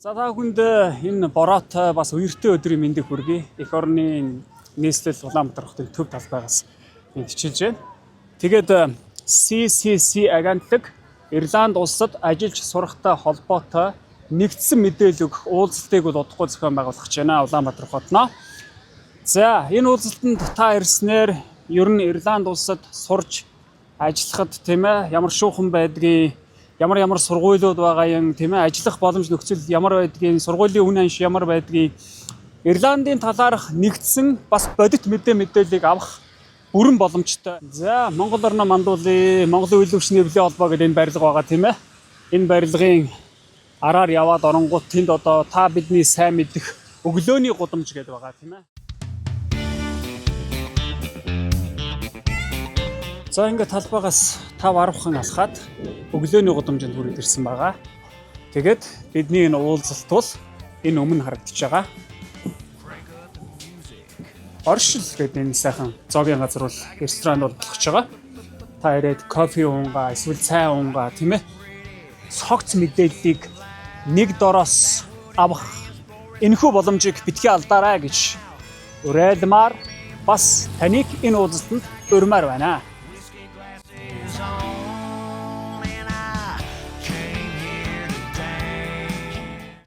За та хүнд энэ бороотой бас үертэй өдрийн мэндийг хүргэе. Эх орны нийслэл Улаанбаатар хотын төв талбайгаас мэдчилж байна. Тэгээд CCC агентлаг Ирланд улсад ажиллаж сурахтай холбоотой нэгдсэн мэдээлэл өгөх уулзалтыг бол удахгүй зохион байгуулах гэж байна Улаанбаатар хотноо. За энэ уулзалтанд та ирснээр ер нь Ирланд улсад сурж ажиллахад тийм ээ ямар шуухан байдгийг, ямар сургуулиуд байгаа юм тийм ээ, ажиллах боломж нөхцөл ямар байдгийг, сургуулийн үн анш ямар байдгийг Ирландын талаарх нэгдсэн бас бодит мэдээллийг авах бүрэн боломжтой. За Монгол орно мандуулын Монголын үйл хөдлөлийн нэвлэлийн холбоо гэдэг энэ барилга байгаа тийм ээ. Энэ барилгын араар яваад оронгууд тэнд одоо та бидний сайн мэдэх өглөөний гудамж гэдэг байгаа тийм ээ. За ингээд талбайгаас 5-10хан алхаад өглөөний гудамжинд хүрээд ирсэн байгаа. Тэгээд бидний энэ уулзалт бол энэ өмнө харагдаж байгаа. Оршил гэдэг энэ сайхан зоогийн газар бол ресторан бол болгож байгаа. Та ирээд кофе уунгаа, эсвэл цай уунгаа тийм ээ. Цогц мэдээллийг нэг дороос авах энэхүү боломжийг битгий алдаарай гэж уриалмаар бас таныг энэ уулзалтанд урьмаар байна.